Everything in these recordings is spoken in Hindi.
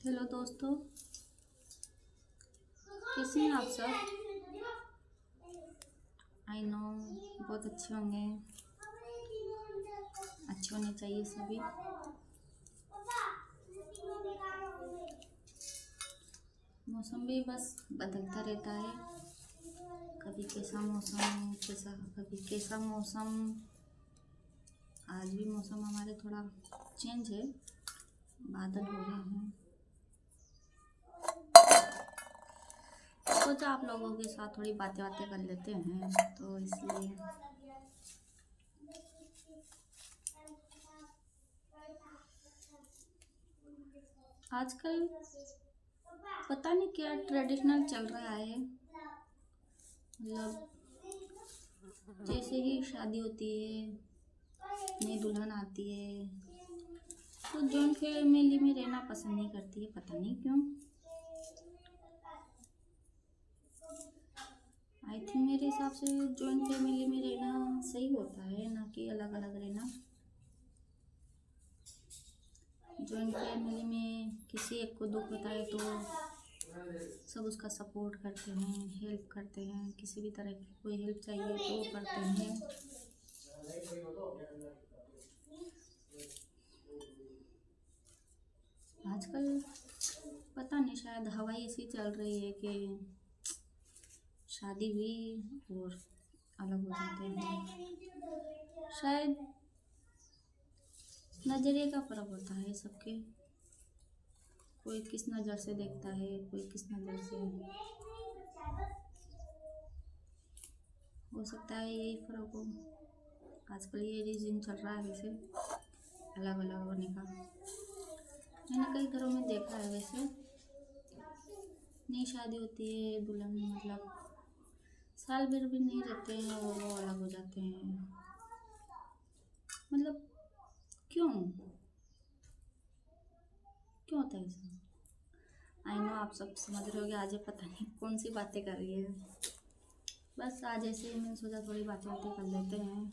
हेलो दोस्तों, कैसे हैं आप सब। आई नो बहुत अच्छे होंगे, अच्छे होने चाहिए सभी। मौसम भी बस बदलता रहता है, कभी कैसा मौसम कभी कैसा मौसम। आज भी मौसम हमारे थोड़ा चेंज है, बादल हो रहे हैं। सोचा आप लोगों के साथ थोड़ी बातें बातें कर लेते हैं, तो इसलिए आजकल पता नहीं क्या ट्रेडिशनल चल रहा है। मतलब जैसे ही शादी होती है, नई दुल्हन आती है, तो जॉइंट फैमिली में रहना पसंद नहीं करती है, पता नहीं क्यों। आई थिंक मेरे हिसाब से जॉइंट फैमिली में रहना सही होता है, ना कि अलग अलग रहना। जॉइंट फैमिली में किसी एक को दुख होता है तो सब उसका सपोर्ट करते हैं, हेल्प करते हैं। किसी भी तरह की कोई हेल्प चाहिए तो वो करते हैं। आजकल पता नहीं, शायद हवा ऐसी चल रही है कि शादी हुई और अलग हो जाते हैं। शायद नज़रिए का फर्क होता है सबके, कोई किस नज़र से देखता है, कोई किस नज़र से। हो सकता है यही फर्क हो। आजकल ये रीजन चल रहा है वैसे अलग अलग होने का। मैंने कई घरों में देखा है वैसे, नई शादी होती है, दुल्हन मतलब साल भर भी नहीं रहते हैं और वो अलग हो जाते हैं। मतलब क्यों क्यों होता है ऐसा। आई नो आप सब समझ रहे होगे आज ये पता नहीं कौन सी बातें कर रही है। बस आज ऐसे ही मैंने सोचा थोड़ी बातें बातें कर लेते हैं।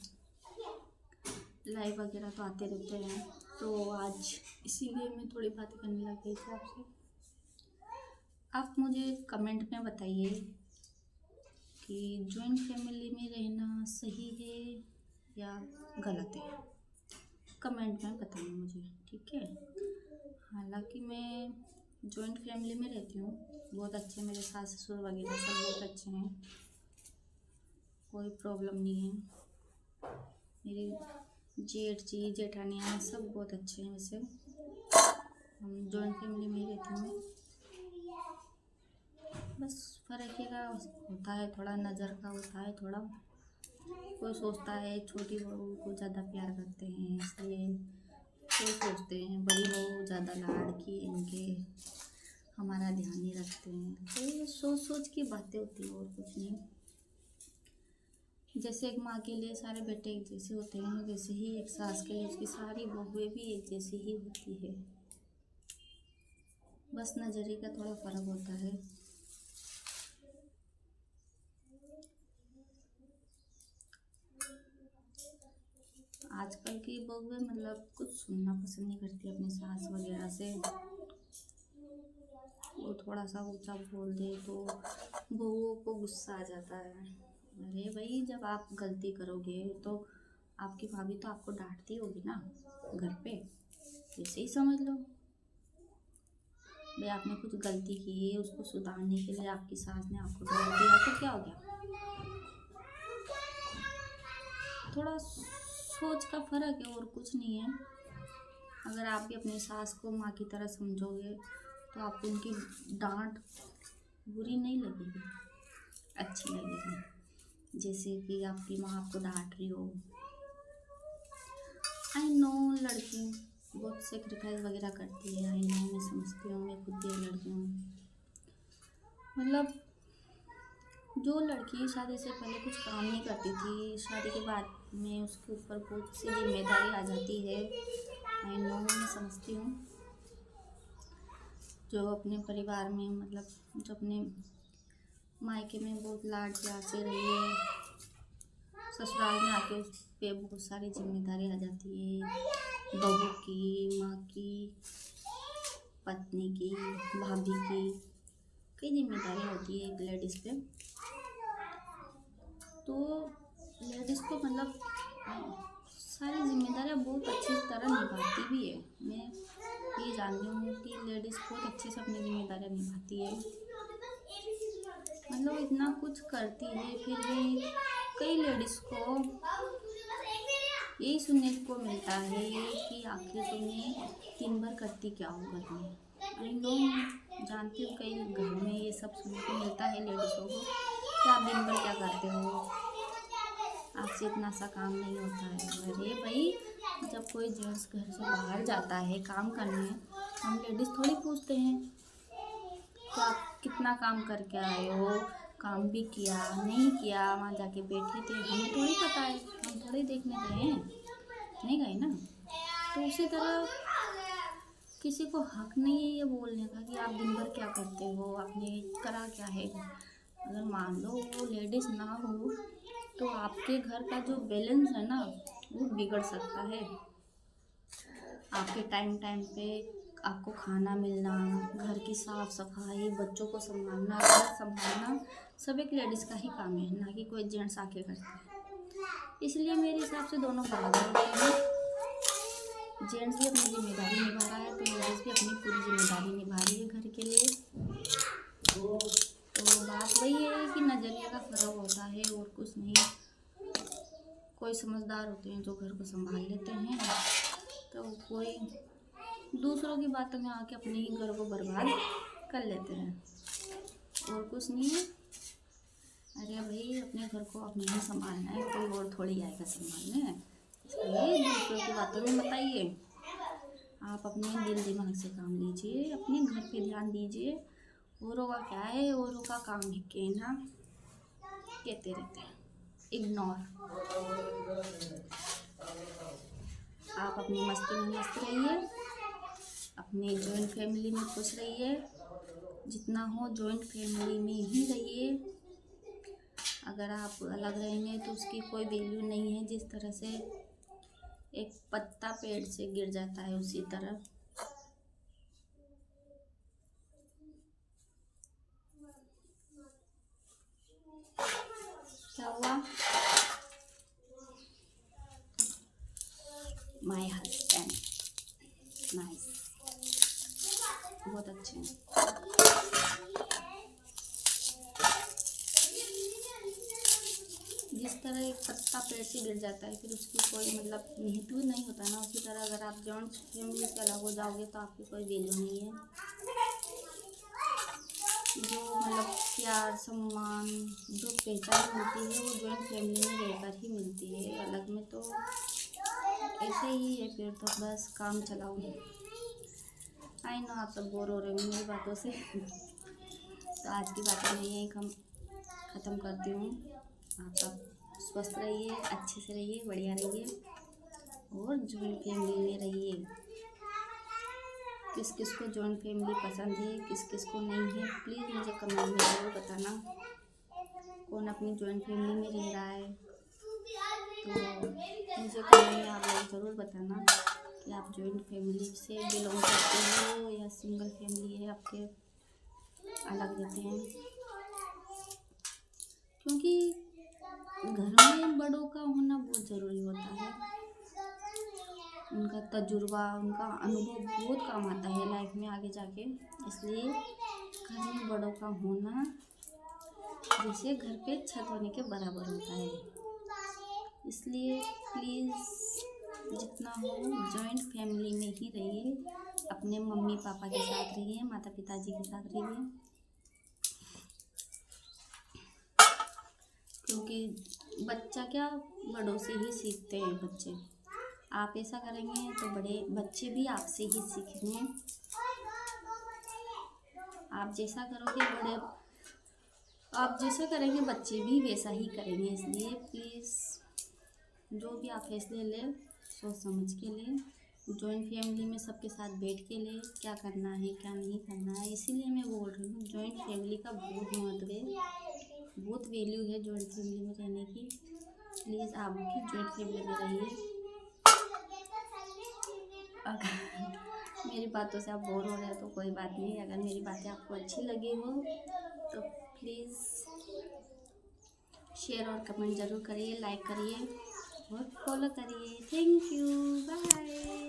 लाइव वगैरह तो आते रहते हैं, तो आज इसीलिए मैं थोड़ी बातें करने लग गई थी आपसे। आप मुझे कमेंट में बताइए कि जॉइंट फैमिली में रहना सही है या गलत है। कमेंट में बताइए मुझे, ठीक है। हालांकि मैं जॉइंट फैमिली में रहती हूँ, बहुत अच्छे मेरे सास ससुर वगैरह सब बहुत अच्छे हैं, कोई प्रॉब्लम नहीं है। मेरी जेठ जी जेठानियाँ सब बहुत अच्छे हैं। वैसे हम जॉइंट फैमिली में ही रहती हूँ मैं। बस फ़र्क ही का होता है, थोड़ा नज़र का होता है थोड़ा। कोई सोचता है छोटी बहू को ज़्यादा प्यार करते हैं इसलिए, कोई सोचते हैं बड़ी बहू ज़्यादा लाड़की इनके, हमारा ध्यान नहीं रखते हैं। तो ये सोच सोच की बातें होती हैं और कुछ नहीं। जैसे एक माँ के लिए सारे बेटे एक जैसे होते हैं, वैसे ही एक सास के लिए उसकी सारी बहुएं भी एक जैसी ही होती है। बस नज़रिए का थोड़ा फ़र्क होता है। आजकल की बहुएं मतलब कुछ सुनना पसंद नहीं करती अपनी सास वगैरह से। वो थोड़ा सा ऊंचा बोल दे तो बहुओं को गुस्सा आ जाता है। अरे भाई, जब आप गलती करोगे तो आपकी भाभी तो आपको डांटती होगी ना घर पे, ऐसे ही समझ लो। भाई आपने कुछ गलती की है, उसको सुधारने के लिए आपकी सास ने आपको डांट दिया तो क्या हो गया। थोड़ा सोच का फर्क है और कुछ नहीं है। अगर आप भी अपनी सास को माँ की तरह समझोगे तो आपको उनकी डांट बुरी नहीं लगेगी, अच्छी लगेगी। जैसे कि आपकी माँ आपको डांट रही हो। आई नो लड़की बहुत सेक्रीफाइस वगैरह करती है, आई नो, मैं समझती हूँ, मैं खुद भी एक लड़की हूँ। मतलब जो लड़की शादी से पहले कुछ काम नहीं करती थी, शादी के बाद में उसके ऊपर बहुत सी जिम्मेदारी आ जाती है। आई नो, मैं समझती हूँ। जो अपने परिवार में मतलब जो अपने मायके में बहुत लाड प्यार से रही है, ससुराल में आके उस पे बहुत सारी जिम्मेदारी आ जाती है। बहू की, माँ की, पत्नी की, भाभी की कई जिम्मेदारियाँ होती है एक लेडीज़ पे। तो लेडीज़ को मतलब सारी जिम्मेदारियाँ बहुत अच्छी तरह निभाती भी है। मैं ये जानती हूँ कि लेडीज़ बहुत अच्छे से अपनी जिम्मेदारियाँ निभाती है, मतलब इतना कुछ करती है। फिर भी कई लेडीज़ को यही सुनने को मिलता है कि आखिर तुमने दिन भर करती क्या हो घर में। आई नो, जानती हूँ कई घर में ये सब सुनने को मिलता है लेडीज़ों को कि आप दिन भर क्या करते हो, आपसे इतना सा काम नहीं होता है। अरे भाई, जब कोई जेंट्स घर से बाहर जाता है काम करने, हम लेडीज़ थोड़ी पूछते हैं कि आप कितना काम करके आए हो, काम भी किया नहीं किया, वहाँ जाके बैठे थे, हमें थोड़ी पता है, हम थोड़ी देखने गए हैं, नहीं गए ना। तो उसी तरह किसी को हक नहीं है ये बोलने का कि आप दिन भर क्या करते हो, आपने करा क्या है। अगर मान लो वो लेडीज़ ना हो तो आपके घर का जो बैलेंस है ना वो बिगड़ सकता है। आपके टाइम टाइम पे आपको खाना मिलना, घर की साफ सफाई, बच्चों को संभालना, घर संभालना सब एक लेडीज़ का ही काम है, ना कि कोई जेंट्स आके करता है। इसलिए मेरे हिसाब से दोनों बराबर होते हैं। जेंट्स भी अपनी जिम्मेदारी निभा रहा है तो लेडीज़ भी अपनी पूरी जिम्मेदारी निभा रही है घर के लिए। तो बात वही है कि नज़रिए का फ़र्क होता है और कुछ नहीं। कोई समझदार होते हैं जो घर को संभाल लेते हैं, तो कोई दूसरों की बातों में आके अपने ही घर को बर्बाद कर लेते हैं, और कुछ नहीं है। अरे भाई, अपने घर को अपने ही संभालना है, कोई और थोड़ी आएगा संभालने। इसलिए दूसरों की बातों में मत आइए, आप अपने दिल दिमाग से काम लीजिए, अपने घर पे ध्यान दीजिए। औरों का क्या है, औरों का काम है कहना, कहते रहते हैं, इग्नोर। आप अपनी मस्ती में मस्त रहिए, अपने जॉइंट फैमिली में खुश रहिए, जितना हो जॉइंट फैमिली में ही रहिए। अगर आप अलग रहेंगे तो उसकी कोई वैल्यू नहीं है। जिस तरह से एक पत्ता पेड़ से गिर जाता है उसी तरह क्या हुआ, माय हस्बैंड नाइस, बहुत अच्छे हैं। जिस तरह एक पत्ता पेड़ से गिर जाता है फिर उसकी कोई मतलब महत्व नहीं होता ना, उसी तरह अगर आप जॉइंट फैमिली से अलग हो जाओगे तो आपकी कोई वैल्यू नहीं है। जो मतलब प्यार, सम्मान, जो पहचान मिलती है वो जॉइंट फैमिली में रहकर ही मिलती है। अलग में तो ऐसे ही है, फिर तो बस काम चलाओ। आई नो आप सब बोर हो रहे होंगे मेरी बातों से। तो आज की बातें मैं यही ख़त्म करती हूँ। आप सब स्वस्थ रहिए, अच्छे से रहिए, बढ़िया रहिए और जॉइंट फैमिली में रहिए। किस किस को जॉइंट फैमिली पसंद है, किस किस को नहीं है, प्लीज़ मुझे कमेंट में ज़रूर बताना। कौन अपनी जॉइंट फैमिली में रह रहा है तो मुझे कमेंट में आप लोग ज़रूर बताना कि आप जॉइंट फैमिली से बिलोंग करते हो या सिंगल फैमिली है आपके, अलग रहते हैं। क्योंकि घर में बड़ों का होना बहुत ज़रूरी होता है। उनका तजुर्बा, उनका अनुभव बहुत काम आता है लाइफ में आगे जाके। इसलिए घर में बड़ों का होना जैसे घर पे छत होने के बराबर होता है। इसलिए प्लीज़ जितना हो जॉइंट फैमिली में ही रहिए, अपने मम्मी पापा के साथ रहिए, माता पिताजी के साथ रहिए। क्योंकि बच्चा क्या, बड़ों से ही सीखते हैं बच्चे। आप ऐसा करेंगे तो बड़े बच्चे भी आपसे ही सीखेंगे। आप जैसा करेंगे बच्चे भी वैसा ही करेंगे। इसलिए प्लीज़ जो भी आप फैसले लें सोच समझ के लें। जॉइंट फैमिली में सबके साथ बैठ के लें क्या करना है क्या नहीं करना है। इसीलिए मैं बोल रही हूँ जॉइंट फैमिली का बहुत महत्व है, बहुत वैल्यू है जॉइंट फैमिली में रहने की। प्लीज़ आप भी जॉइंट फैमिली में रहिए। मेरी बातों से आप बोर हो रहे हो तो कोई बात नहीं, अगर मेरी बातें आपको अच्छी लगी हो तो प्लीज़ शेयर और कमेंट ज़रूर करिए, लाइक करिए और फॉलो करिए। Thank you, bye.